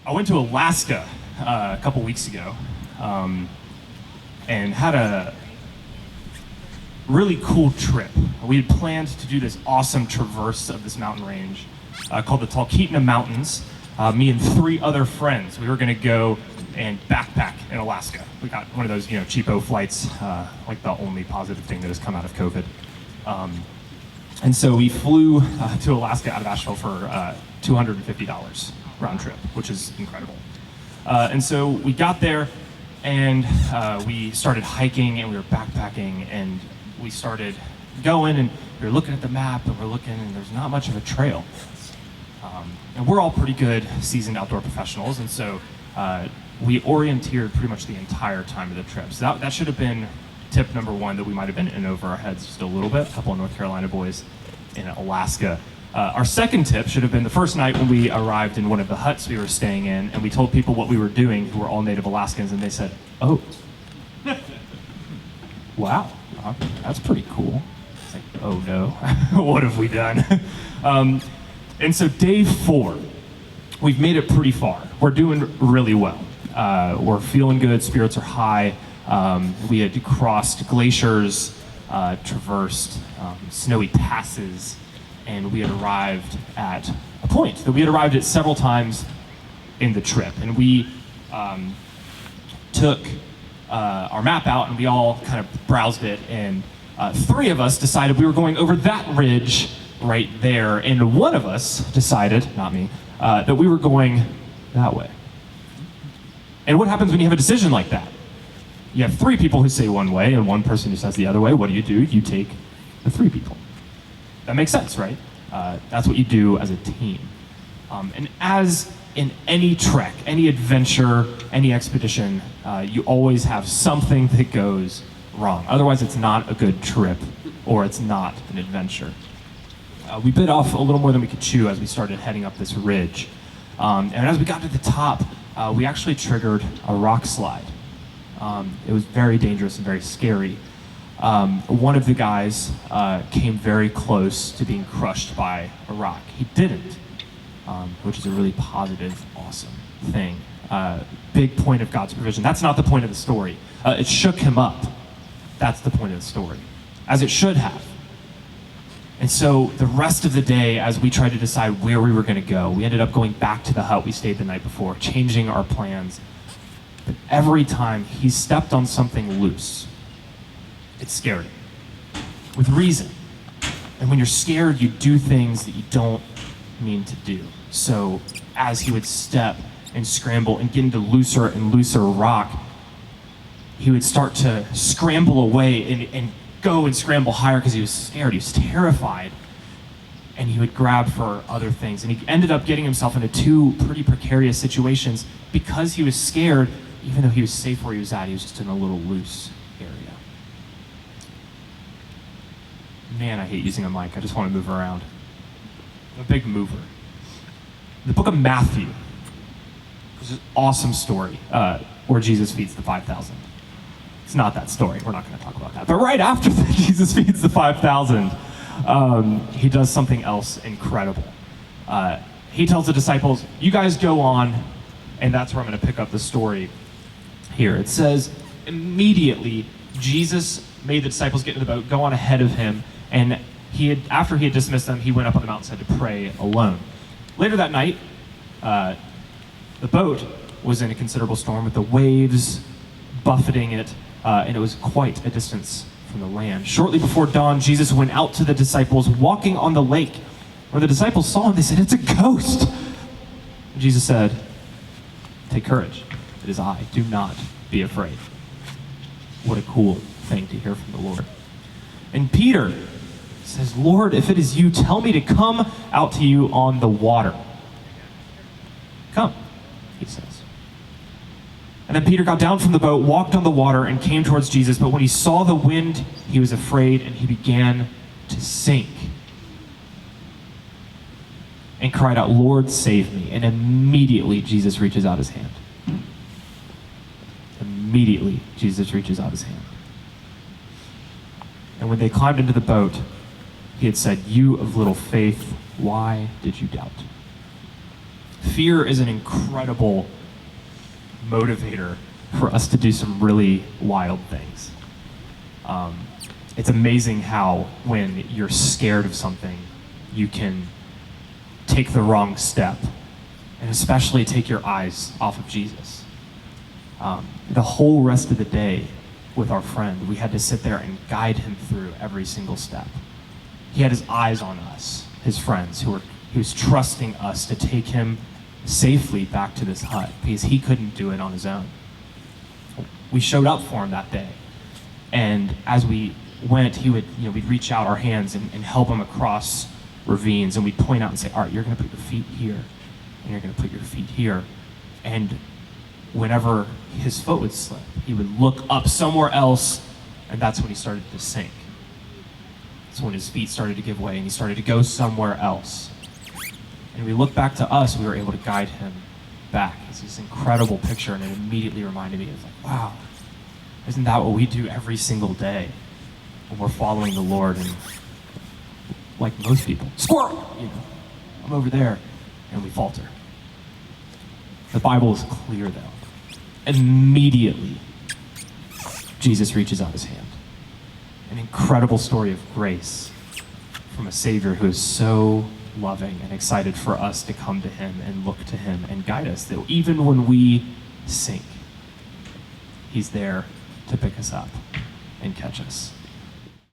I went to Alaska a couple weeks ago and had a really cool trip. We had planned to do this awesome traverse of this mountain range called the Talkeetna Mountains. Me and 3 other friends, we were gonna go and backpack in Alaska. We got one of those, cheapo flights, like the only positive thing that has come out of COVID. And so we flew to Alaska out of Asheville for $250 round trip, which is incredible. And so we got there and we started hiking and we were backpacking and we started going and we were looking at the map and we're looking and there's not much of a trail. And we're all pretty good seasoned outdoor professionals, and so we orienteered pretty much the entire time of the trip. So that should have been tip number 1, that we might have been in over our heads just a little bit. A couple of North Carolina boys in Alaska. Our second tip should have been the first night when we arrived in one of the huts we were staying in, and we told people what we were doing, who were all native Alaskans, and they said, "Oh, wow, that's pretty cool." It's like, oh no, what have we done? And so day 4, we've made it pretty far. We're doing really well. We're feeling good, spirits are high. We had crossed glaciers, traversed snowy passes, and we had arrived at a point that we had arrived at several times in the trip. And we took our map out and we all kind of browsed it, and 3 of us decided we were going over that ridge right there, and one of us decided, not me, that we were going that way. And what happens when you have a decision like that? You have 3 people who say one way and one person who says the other way. What do? You take the 3 people. That makes sense, right? That's what you do as a team. And as in any trek, any adventure, any expedition, you always have something that goes wrong. Otherwise, it's not a good trip, or it's not an adventure. We bit off a little more than we could chew as we started heading up this ridge. And as we got to the top, we actually triggered a rock slide. It was very dangerous and very scary. One of the guys came very close to being crushed by a rock. He didn't, which is a really positive, awesome thing. Big point of God's provision. That's not the point of the story. It shook him up. That's the point of the story, as it should have. And so the rest of the day, as we tried to decide where we were going to go, we ended up going back to the hut we stayed the night before, changing our plans. But every time he stepped on something loose, it scared him, with reason. And when you're scared, you do things that you don't mean to do. So as he would step and scramble and get into looser and looser rock, he would start to scramble away and go and scramble higher because he was scared, he was terrified. And he would grab for other things. And he ended up getting himself into 2 pretty precarious situations because he was scared. Even though he was safe where he was at, he was just in a little loose area. Man, I hate using a mic. I just want to move around. I'm a big mover. The book of Matthew is an awesome story where Jesus feeds the 5,000. It's not that story. We're not going to talk about that. But right after that, Jesus feeds the 5,000, he does something else incredible. He tells the disciples, "You guys go on," and that's where I'm going to pick up the story here. It says, immediately, Jesus made the disciples get in the boat, go on ahead of him, and after he had dismissed them, he went up on the mountainside to pray alone. Later that night, the boat was in a considerable storm with the waves buffeting it, and it was quite a distance from the land. Shortly before dawn, Jesus went out to the disciples walking on the lake. When the disciples saw him, they said, "It's a ghost." And Jesus said, "Take courage. It is I. Do not be afraid." What a cool thing to hear from the Lord. And Peter says, "Lord, if it is you, tell me to come out to you on the water." "Come," he says. And then Peter got down from the boat, walked on the water, and came towards Jesus. But when he saw the wind, he was afraid, and he began to sink. And cried out, "Lord, save me." And immediately Jesus reaches out his hand. Immediately Jesus reaches out his hand. And when they climbed into the boat, he had said, "You of little faith, why did you doubt?" Fear is an incredible motivator for us to do some really wild things. It's amazing how when you're scared of something, you can take the wrong step, and especially take your eyes off of Jesus. The whole rest of the day with our friend, we had to sit there and guide him through every single step. He had his eyes on us, his friends, he was trusting us to take him safely back to this hut because he couldn't do it on his own. We showed up for him that day, and as we went, we'd reach out our hands and help him across ravines, and we'd point out and say, all right, you're gonna put your feet here, and you're gonna put your feet here. And whenever his foot would slip, he would look up somewhere else, and that's when he started to sink. That's when his feet started to give way, and he started to go somewhere else. And we look back to us, we were able to guide him back. It's this incredible picture, and it immediately reminded me, wow, isn't that what we do every single day when we're following the Lord? And like most people, squirrel, I'm over there, and we falter. The Bible is clear, though. Immediately, Jesus reaches out his hand. An incredible story of grace from a Savior who is so loving and excited for us to come to him and look to him and guide us, that even when we sink, he's there to pick us up and catch us.